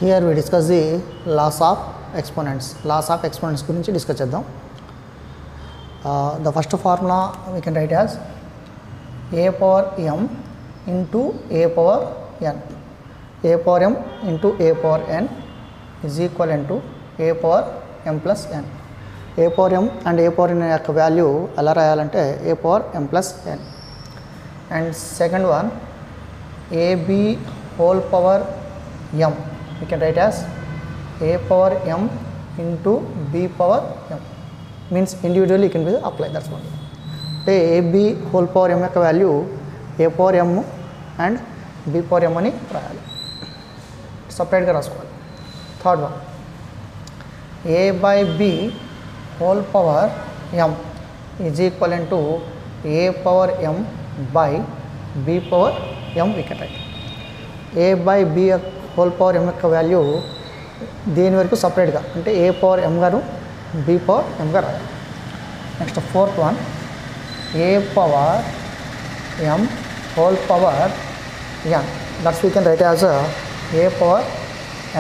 Here we discuss the laws of exponents. Laws of exponents గురించి discuss చేద్దాం. The first formula we can write as a power m into a power n. A power m into a power n is equivalent to a power m plus n. A power m and a power n యొక్క value ఎలా రాయాలంటే a power m plus n. And second one, ab whole power m we can write as a power m into b power m, means individually can be applied, that's one. అంటే ab whole power m యొక్క value a power m and b power m అని రాయాలి, సపరేట్గా రాసుకోవాలి. Third one, a by b whole power m is equivalent to a power m by b power m we can write. a by b whole power m యొక్క value దీని వరకు సపరేట్గా అంటే a power m గాను b power m గా రాయాలి. Next fourth one, a power m whole power n, that's we can right as a power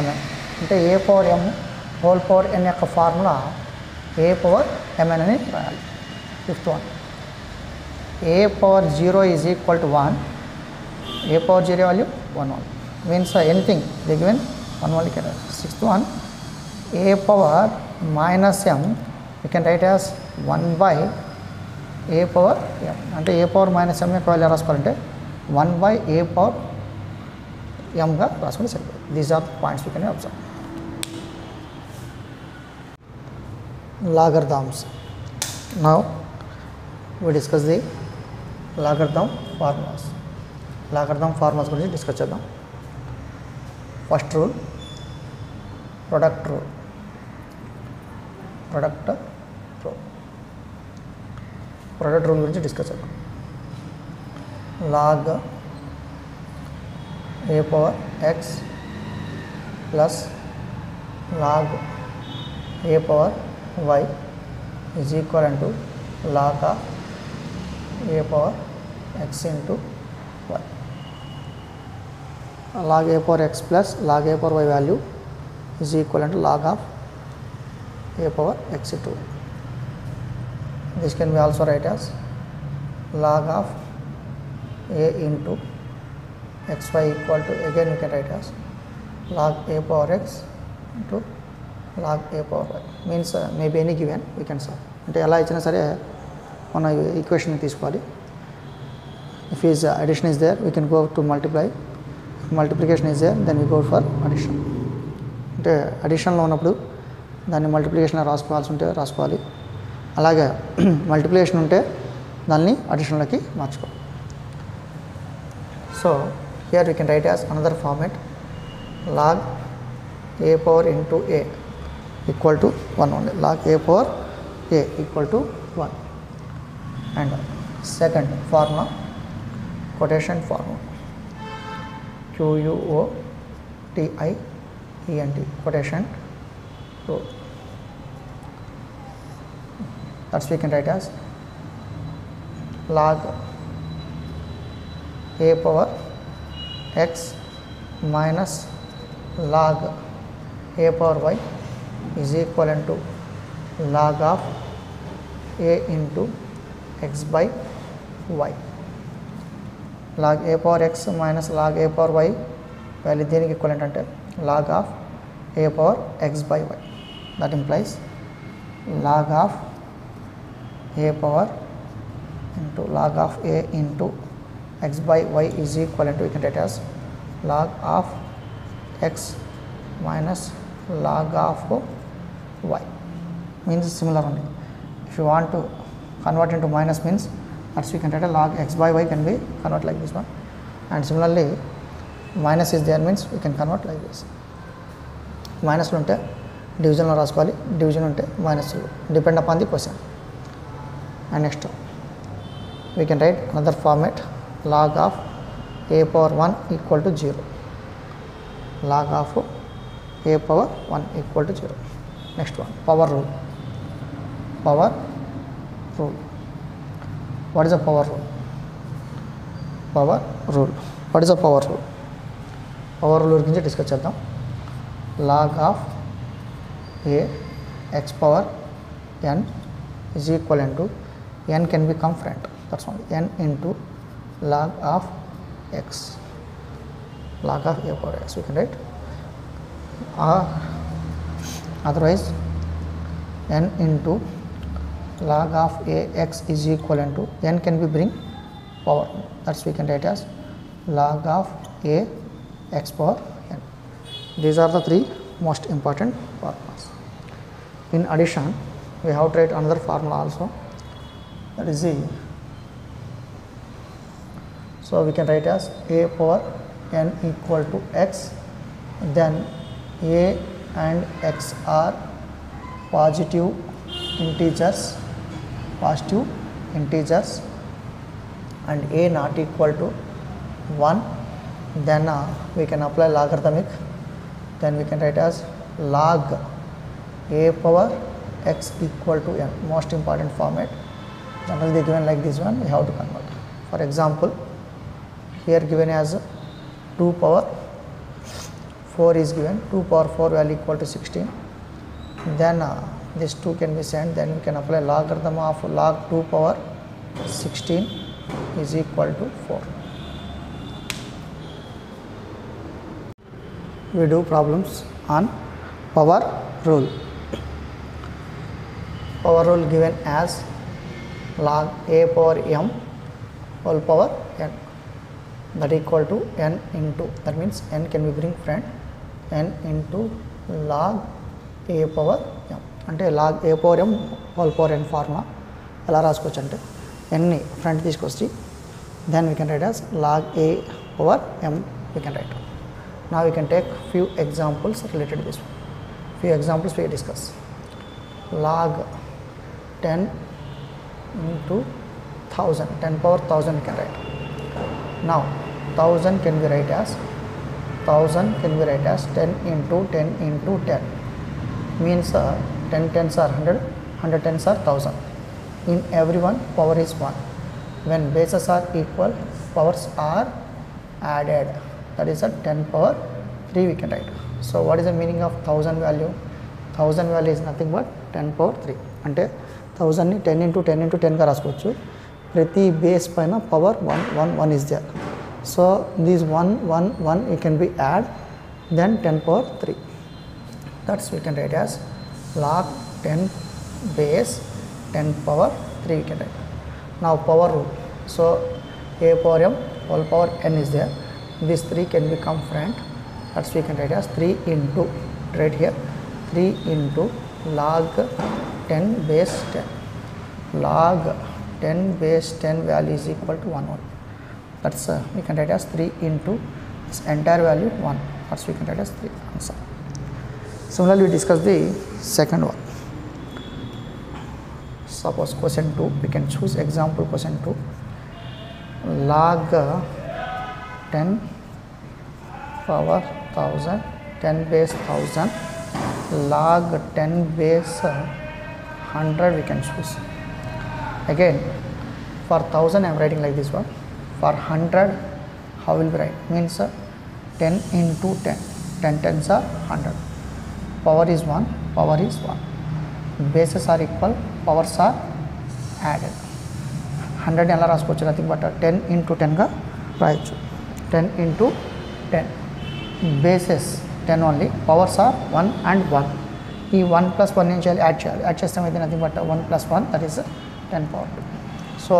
mn. అంటే a power m whole power n యొక్క ఫార్ములా a power mn అని రాయాలి. Fifth one, a power 0 is equal to 1, a power 0 value 1 1, means anything they given 1 only can write. Sixth one, a power minus m we can write as 1 by a power m. అంటే a power minus m యొక్క value రాసుకోవాలంటే 1 by a power m గా రాసుకుంటే సరిపోతుంది. These are points we can observe. Logarithms. Now we discuss the logarithm formulas. Logarithm formulas గురించి discuss చేద్దాం. First rule, product rule. Product rule గురించి discuss చేద్దాం. Log a power x plus log a power y is equivalent to log of a power x into y. Log a power x plus log a power y value is equivalent to log of a power x into y. This can be also write as log of a into xy equal to, again you can write as log a power x into log a power y, means maybe any given we can solve. అంటే ఎలా ఇచ్చినా సరే మన equation తీసుకోవాలి. If is addition is there we can go to multiply, multiplication is there then we go for addition. అంటే అడిషన్లో ఉన్నప్పుడు దాన్ని మల్టిప్లికేషన్లో రాసుకోవాల్సి ఉంటే రాసుకోవాలి, అలాగే మల్టిప్లికేషన్ ఉంటే దాన్ని అడిషన్లోకి మార్చుకోవాలి. So here we can right as another format, log a power into a equal to 1 only, log a power a equal to 1. And second formula, quotation formula, QUOTIENT, quotation rule. That's we can write as log a power x minus log a power y is equivalent to log of a into x by y. Log a power x minus log a power y value దేనికి equivalent అంటే log of a power x by y. That implies log of a power into log of a into x by y is equivalent to, we can write as log of x minus log of y, means similar only. If you want to convert into minus means, that's we can write a log x by y can be convert like this one, and similarly minus is there means we can convert like this. Minus లో ఉంటే డివిజన్లో రాసుకోవాలి, division ఉంటే minus, depend upon the question. And next we can write another format, log of a power 1 equal to 0, log of a power 1 equal to 0. Next one, power rule. Power rule. What is a power rule? Power rule. What is a power rule? Power rule గురించి discuss చేద్దాం. log of a x power n is equivalent to, n can become friend, that's only, n into log of x, log of a power x we can write, or otherwise n into log of a x is equivalent to, n can be bring power, that's we can write as log of a x power n. These are the three most important formulas. In addition, we have to write another formula also, that is the, so we can write as a power n equal to x, then a and x are positive integers, and a not equal to 1, then we can apply logarithmic, then we can write as log a power x equal to n, most important format. Generally they given like this one, we have to convert. For example, here given as 2 power 4 is given, 2 power 4 value equal to 16, then this 2 can be sent, then we can apply logarithm of log 2 power 16 is equal to 4. We do problems on power rule. Power rule given as log a power m whole power n, that equal to n into, that means n can be bring friend, n into log a power m, అంటే log a power m whole power n formula ఎలా రాసుకోవచ్చు అంటే n ని front తీసుకొచ్చి then we can write as log a power m we can write. Now we can take few examples related to this one. Few examples we discuss. Log 10 into 1000, 10 power 1000 we can write. Now 1000 can be write as 10 into 10 into 10 means 10 tens are 100, 100 tens are 1000. In everyone power is 1. When bases are equal, powers are added, that is a 10 power 3 we can write. So what is the meaning of 1000 value? 1000 value is nothing but 10 power 3. అంటే 1000 ని 10 into 10 into 10 గా రాసుకోవచ్చు. ప్రతి base పైన power 1 is there. So this 1 it can be add, then 10 power 3. That's we can write as log 10 base 10 power 3 we can write. Now power rule. So a power m whole power n is there. This 3 can become friend. That's we can write as 3 into, right here, 3 into log 10 base 10. Log 10 base 10 value is equal to 1 only. That's we can write as 3 into this entire value 1. That's we can write as 3 answer. Similarly, we discuss the second one. Suppose question 2, we can choose example question 2. Log 10 power 1000, 10 base 1000, log 10 base 100 we can choose. Again, for 1000 I am writing like this one. For 100, how will we write? Means 10 into 10, 10 tens are 100. Power is 1, power is 1. Bases are equal, powers are added. 100 ఎలా రాసుకోవచ్చు, nothing but 10 into 10 గా రాయొచ్చు. 10 into 10. Bases 10 only, powers are 1 and 1. ఈ 1 plus 1 ఏం చేయాలి, add చేస్తాం అయితే nothing but 1 plus 1 that is 10 power 2. So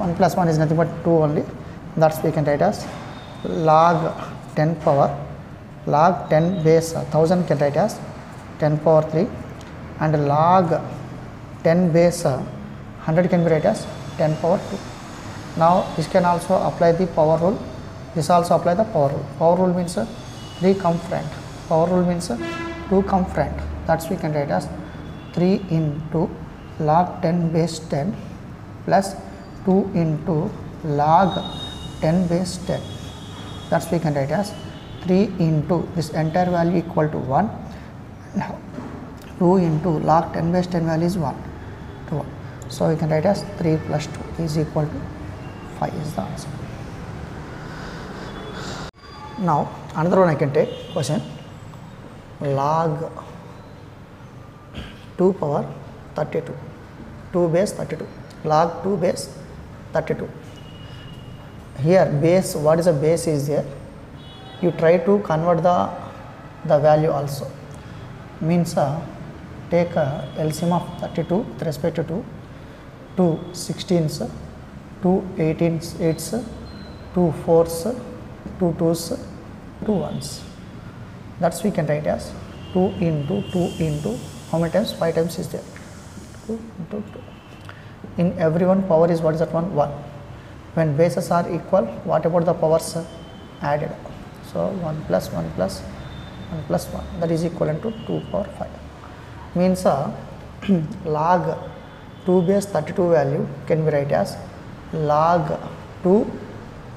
1 plus 1 is nothing but 2 only. That's we can write as log 10 power, log 10 base 1000 can write as 10 power 3, and log 10 base 100 can be write as 10 power 2. Now this can also apply the power rule. This also apply the power rule. Power rule means 3 come friend. Power rule means 2 come friend. That's we can write as 3 into log 10 base 10 plus 2 into log 10 base 10. That's we can write as 3 into this entire value equal to 1. Now 2 into log 10 base 10 value is 1 to 1. So we can write as 3 plus 2 is equal to 5 is the answer. Now another one I can take question. log 2 power 32, 2 base 32, log 2 base 32. Here base, what is the base is there, you try to convert the value also, means take LCM of 32 with respect to 2 16s, 2 18s, 8s, 2 4s, 2 2s, 2 1s. That's we can write as 2 into 2 into how many times? 5 times is there. 2 into 2. In every one power is what is that one? 1. When bases are equal, what about the powers added? So 1 plus 1 plus 1 plus 1, that is equivalent to 2 power 5. Means log 2 base 32 value can be write as log 2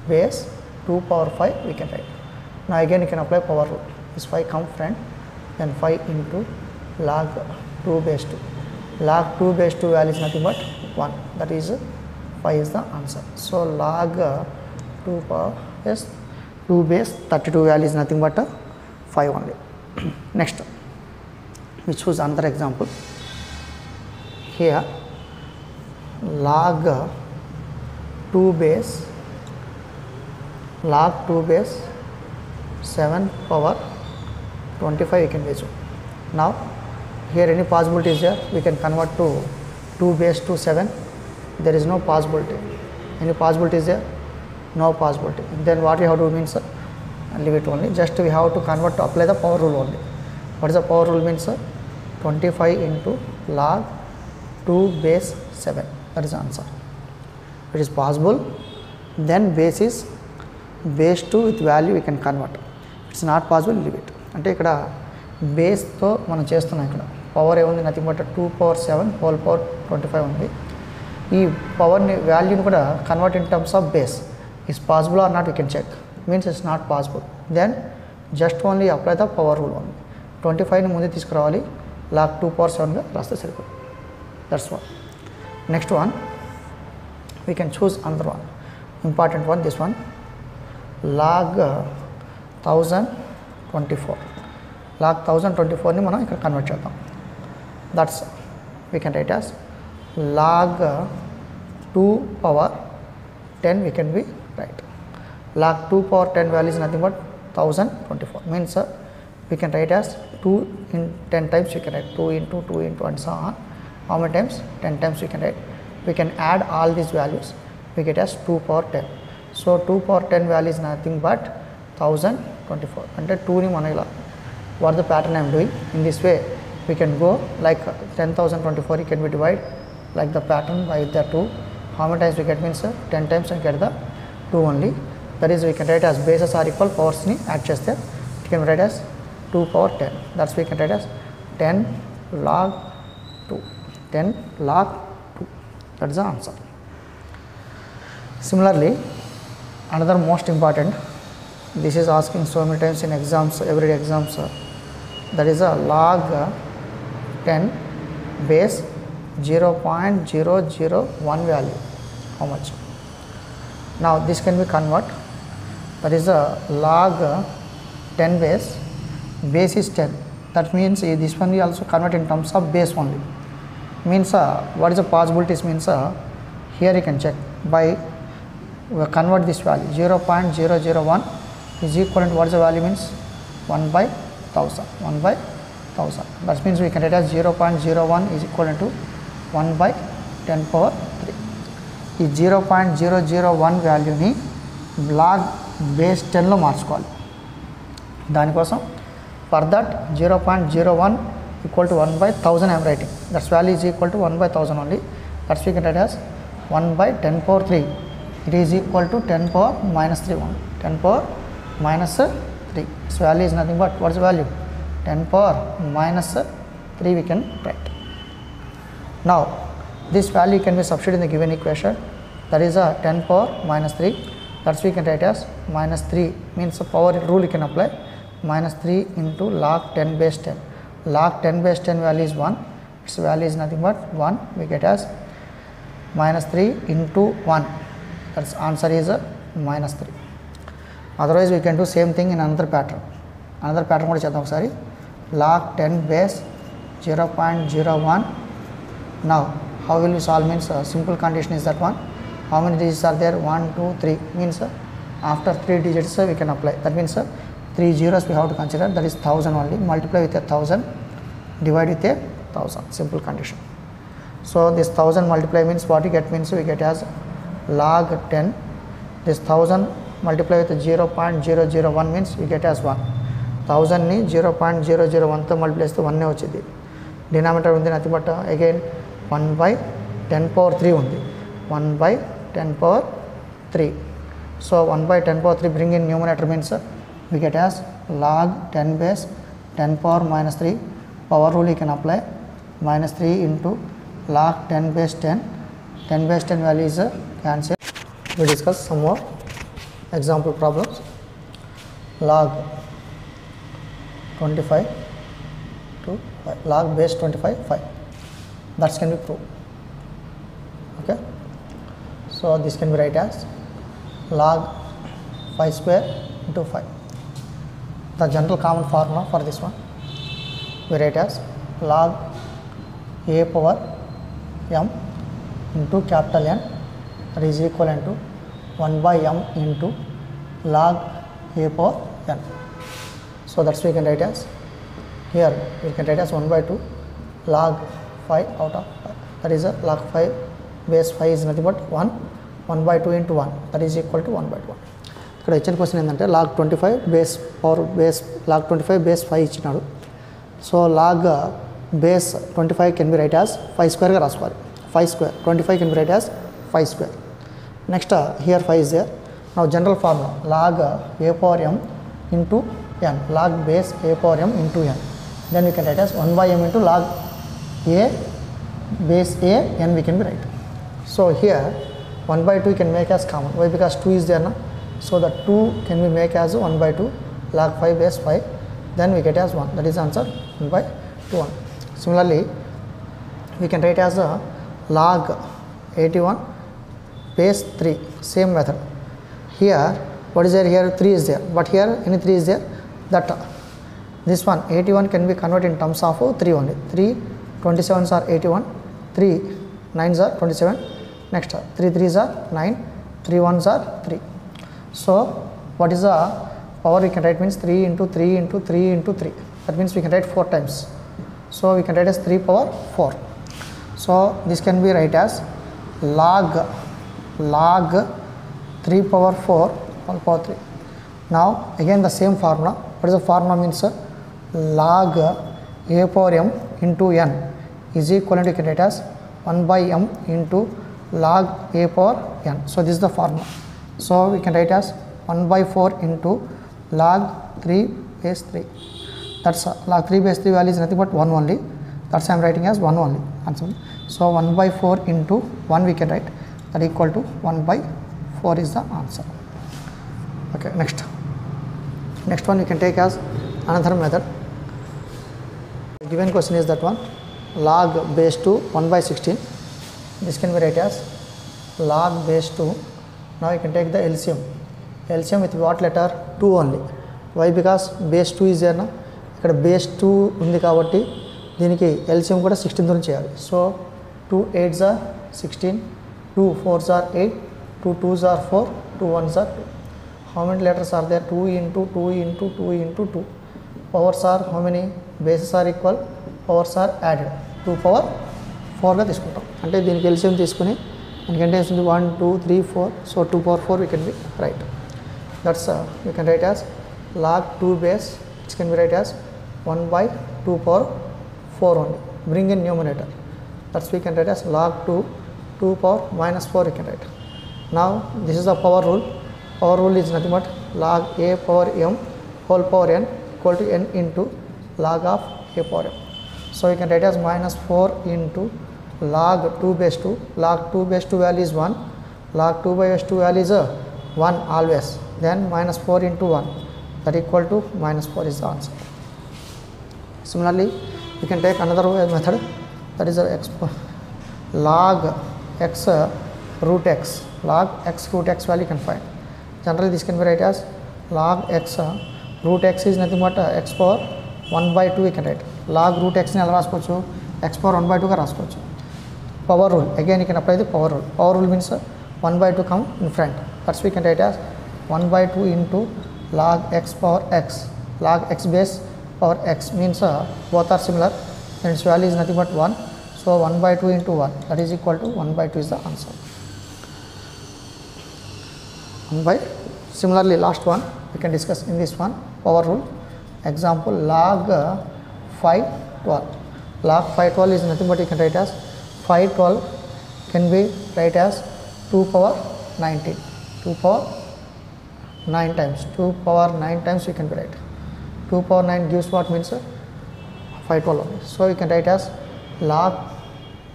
base 2 power 5 we can write. Now again you can apply power rule. This 5 come front, then 5 into log 2 base 2. Log 2 base 2 value is nothing but 1, that is 5 is the answer. So log 2 power is 2 base 32 value is nothing but 5 only. Next, we choose another example. Here log 2 base 7 power 25 we can use. Now here any possibility is there, we can convert to 2 base to 7. There is no possibility. Any possibility is there? No possibility. Then what we have to do means leave it only. Just we have to convert to apply the power rule only. What is the power rule means? 25 into log 2 base 7. That is the answer. It is possible. Then base is base 2 with value we can convert. It's not possible, leave it. అంటే ఇక్కడ బేస్తో మనం చేస్తున్నాం. ఇక్కడ power ఏముంది, nothing but 2 power 7 whole power 25 ఉంది. ఈ పవర్ని వాల్యూని కూడా convert in terms of base is possible or not we can check. Means it's not possible. Then just only apply the power rule only. 25ని ముందే తీసుకురావాలి, log 2 power 7గా రాస్తే సరిపోతుంది. That's one. Next one we can choose another one, important one, this one log 1024. log 1024ని మనం ఇక్కడ convert చేద్దాం. That's we can write as log 2 power 10 we can be right. log 2 power 10 value is nothing but 1024. Means we can write as 2 in 10 times we can write 2 into 2 into and so on. How many times? 10 times we can write. We can add all these values, we get as 2 power 10. So 2 power 10 value is nothing but 1024. Ante 2 ni mana ila, what the pattern I am doing. In this way we can go like 10,024 it can be divided like the pattern by the 2. How many times we get means 10 times and get the 2 only. That is we can write as bases are equal, powers ni add cheste it can be write as 2 power 10. That's we can write as 10 log 2. 10 log 2. That is the answer. Similarly, another most important, this is asking so many times in exams, everyday exams, that is a log 10 base 0.001 value. How much? Now this can be convert, that is a log 10 base is 10. That means this one we also convert in terms of base only. Means what is the possibilities means here you can check by convert this value 0.001 is equivalent, what is the value means 1 by 1000. 1 by 1000. That means we can write as 0.01 is equivalent to 1 by 10 power 3. ఈ 0.001 వాల్యూని log base 10లో మార్చుకోవాలి. దానికోసం for that 0.01 equal to 1 by 1000 I'm writing. That's value is equal to 1 by 1000 only. That's we can right as 1 by 10 power 3. It is equal to 10 power minus 3 only. 10 power minus 3. Its value is nothing but what is the value? 10 power minus 3 we can write. Now this value can be substituted in the given equation, that is a 10 power minus 3. That's we can write as minus 3 means the power rule you can apply, minus 3 into log 10 base 10. Log 10 base 10 value is 1, its value is nothing but 1, we get as minus 3 into 1, that's answer is minus 3. Otherwise we can do same thing in another pattern. Another pattern కూడా చేద్దాం ఒకసారి. log 10 base 0.01. Now how will we solve? Means simple condition is that one. How many digits are there? 1, 2, 3. Means after 3 digits we can apply. That means 3 zeros we have to consider. That is 1000 only. Multiply with 1000. Divide with 1000. Simple condition. So this 1000 multiply means what you get? Means we get as log 10. This 1000 multiply with 0.001 means we get as 1. 1000 ni 0.001 తో multiply చేస్తే 1 వచ్చింది. Denominator ఉంది nothing but again 1 by 10 power 3 ఉంది. 1 by 10 power 3. So 1 by 10 power 3 bring in numerator means we get as log 10 base 10 power minus 3. Power rule you can apply. Minus 3 into log 10 base 10. 10 base 10 value is cancel. We discuss some more example problems. Log 25 to 5. Log base 25 5. That can be proved. Okay. So this can be write as log 5 square into 5. The general common formula for this one we write as log a power m into capital N, that is equivalent to 1 by m into log a power n. So that's we can write as, here we can write as 1 by 2 log 5 out of 5. That is log 5 base 5 is nothing but 1. 1 by 2 into 1, that is equal to 1 by 2. ఇక్కడ ఇచ్చిన question ఏంటంటే log 25 base power base log 25 base 5 ఇచ్చినాడు. So log base 25 can be write as 5 square గా రాసుకోవాలి. 5 square 25 can be write as 5 square. Next here 5 is there. Now general formula log a power m into n, log base a power m into n. Then we can write as 1 by m into log a base a n we can be write. So here 1 by 2 can make as common. Why? Because 2 is there now. So the 2 can be make as 1 by 2 log 5 base 5. Then we get as 1. That is answer 1 by 2 1. Similarly, we can write as a log 81 base 3. Same method. Here what is there? Here 3 is there. But here any 3 is there. That this one 81 can be converted in terms of 3 only. 3 27s are 81. 3 9s are 27. Next 3 3s are 9. 3 1s are 3. So what is the power we can write? Means 3 into 3 into 3 into 3. That means we can write 4 times. So we can write as 3 power 4. So this can be write as log 3 power 4 whole power 3. Now again the same formula. What is the formula? Means log a power m into n is equivalent to, you can write as 1 by m into log a power n. So this is the formula. So we can write as 1 by 4 into log 3 base 3. That's log 3 base 3 value is nothing but 1 only. That's I am writing as 1 only. So 1 by 4 into 1 we can write, that equal to 1 by 4 is the answer. Okay, next one we can take as another method. Given question is that one, log base 2 1 by 16. This can be write as log base 2. Now you can take the LCM. LCM with what letter? 2 only. Why? Because base 2 is there now. ఇక్కడ base 2 ఉంది కాబట్టి దీనికి LCM కూడా 16 తో చేయాలి. So 2 8s are 16, 2 4s are 8, 2 2s are 4, 2 1s are 2. How many letters are there? 2 into 2 into 2 into 2. Powers are how many? Bases are equal, powers are added. 2 power 4 గా తీసుకుంటాం. అంటే దీనికి LCM తీసుకుని మనకి ఎంత వస్తుంది? 1 2 3 4. So 2 power 4 we can be right. That's you can write as log 2 base, which can be write as 1 by 2 power 4 only. Bring in numerator. That's we can write as log 2 power minus 4 we can write. Now this is the power rule. Power rule is nothing but log a power m whole power n equal to n into log of a power m. So you can write as minus 4 into log 2 base 2. Log 2 base 2 value is 1. Log 2 base 2 value is 1 always. Then minus 4 into 1, that equal to minus 4 is the answer. Similarly, you can take another method, that is log x root x. Log x root x value you can find. Generally this can be write as log x root x is nothing but x power 1/2 we can write. Log root x ని ఎలా రాసుకోవచ్చు, x power 1/2 గా రాసుకోవచ్చు. Power rule, again you can apply the power rule. Power rule means 1/2 come in front. That's we can write as 1/2 into log x power x. Log x base power x means both are similar and its value is nothing but 1. So 1/2 into 1, that is equal to 1/2 is the answer. Similarly, last one we can discuss in this one, power rule. Example, log 512. Log 512 is nothing but you can write as 512 can be write as 2 power 19. 2 power 9 times. 2 power 9 times we can write. 2 power 9 gives what means 512 only. So you can write as log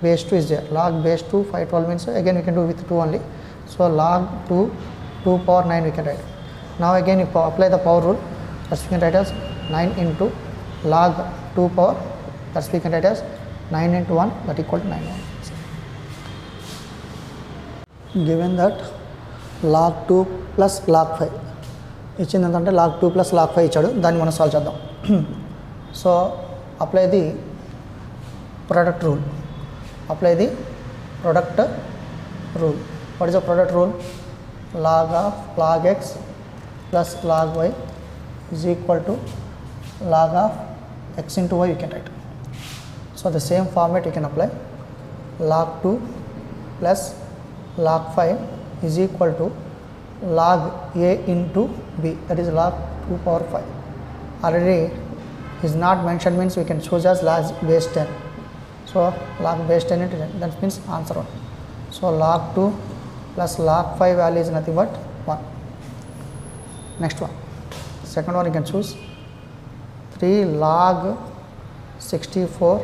base 2 is there. Log base 2 512 means again we can do with 2 only. So log 2 power 9 we can write. Now again you apply the power rule. That's we can write as 9 into log 2 power. That's we can write as 9 into 1, that equal to 9. Given that log 2 plus log 5 ఇచ్చింది ఏంటంటే log 2 plus log 5 ఇచ్చాడు, దాన్ని మనం solve చేద్దాం. So apply the product rule. Apply the product rule. What is the product rule? Log of log x plus log y is equal to log of x into y, you can write. So the same format you can apply. Log 2 plus log 5 is equal to log a into b, that is log 2 power 5. Already is not mentioned means we can choose as log base 10. So log base 10 into 10, that means answer 1. So log 2 plus log 5 value is nothing but 1. Next one, second one you can choose 3 log 64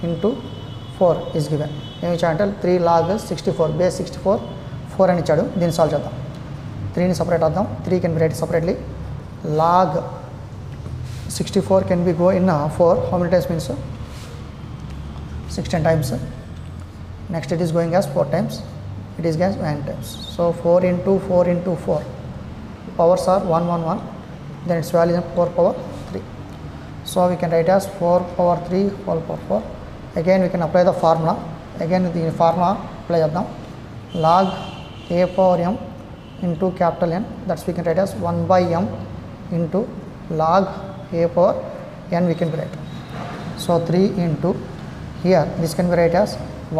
into 4 is given. ఏమి ఇచ్చాడంటే 3 log 64 base 64 4 అని ఇచ్చాడు. దీన్ని solve చేద్దాం. 3ని separate అవుదాం. 3 can be right separately. log 64 can be go in 4. how many times means 16 times. Next it is going as 4 times, it is as 9 times. So 4 into 4 into 4, powers are 1 1 1, then its value is 4 power 3. So we can write as 4 power 3 whole power 4. Again we can apply the formula. Again the formula apply చేద్దాం. log a power m into capital N, that's we can write as 1 by m into log a power n we can write. So 3 into, here this can be write as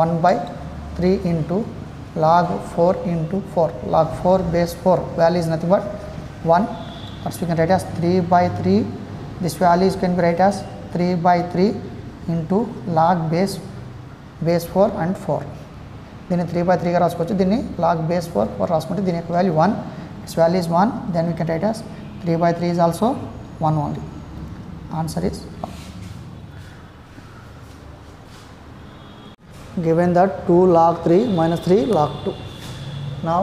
1 by 3 into log 4 into 4. Log 4 base 4 value is nothing but 1. That's we can write as 3 by 3. This value can be write as 3 by 3 into log base 4 and 4. దీన్ని 3 by 3 గా రాసుకోవచ్చు. దీన్ని log base 4 రాసుకుంటే దీని యొక్క value 1. its value is 1. then we can write as 3 by 3 is also 1 only. Answer is given that 2 log 3 minus 3 log 2. Now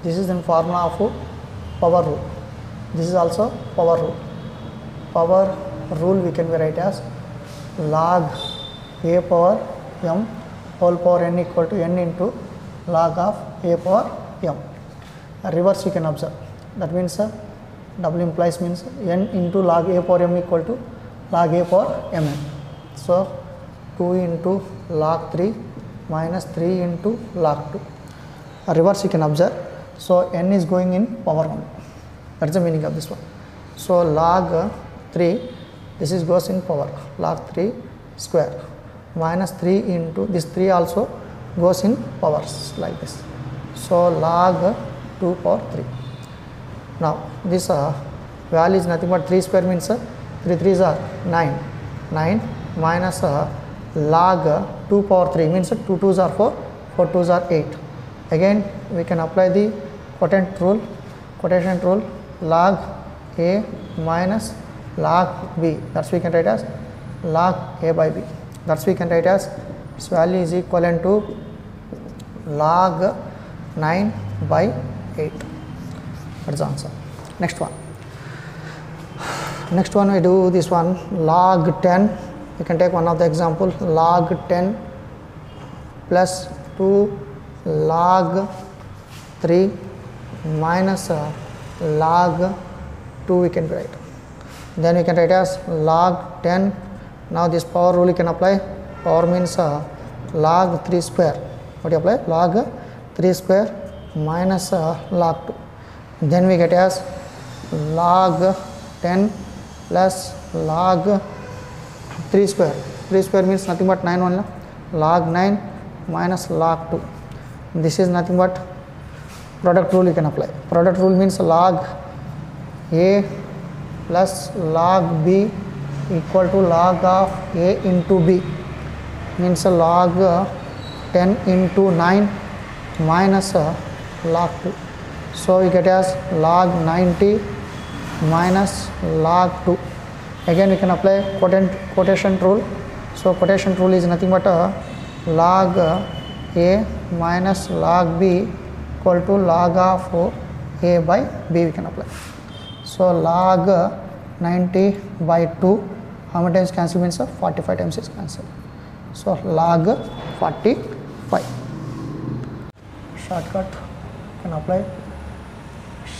this is in formula of power rule. This is also power rule. Power rule we can be write as log a power m whole power n equal to n into log of a power m. Reverse we can observe. That means double implies means n into log a power m equal to log a power mn. So 2 into log 3 minus 3 into log 2. Reverse you can observe. So n is going in power 1. That's the meaning of this one. So log 3, this is goes in power, log 3 square minus 3 into this 3 also goes in powers like this. So log 2 power 3. Now this value is nothing but 3 square means 3 3s are 9. 9 minus log 2 power 3 means 2 2s are 4, 4 2s are 8. Again we can apply the quotient rule. Quotient rule, log a minus log b, that's we can write as log a by b. That's we can write as its value is equivalent to log 9 by 8. That's the answer. Next one. Next one we do this one, log 10. You can take one of the example, log 10 plus 2 log 3 minus log 2 we can write. then we can write as log 10. Now this power rule you can apply. Power means log 3 square. What do you apply? Log 3 square minus log 2. Then we get as log 10 plus log 3 square. 3 square means nothing but 9 only. Log 9 minus log 2. This is nothing but product rule you can apply. Product rule means log a plus log b equal to log of a into b, means log 10 into 9 minus log 2. So we get as log 90 minus log 2. Again we can apply quotient rule. So quotient rule is nothing but log a minus log b equal to log of a by b we can apply. So log 90 by 2, how many times cancel means 45 times is cancelled. So log 45. Shortcut can apply.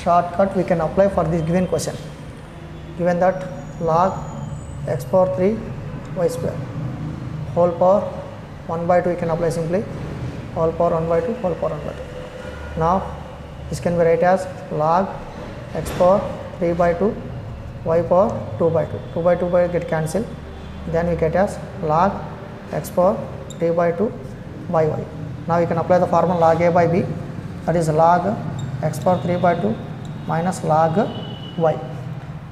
Shortcut we can apply for this given question. Given that log x power 3 y square whole power 1 by 2 we can apply simply. Whole power 1 by 2 whole power 1 by 2. Now this can be written as log x power 3 by 2 y power 2 by 2. 2 by 2 by get cancelled. Then we get as log x power 3 by 2 by y. Now we can apply the formula log a by b, that is log x power 3 by 2 minus log y.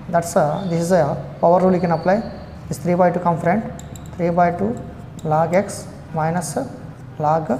That's this is a power rule you can apply. This 3 by 2 come front, 3 by 2 log x minus log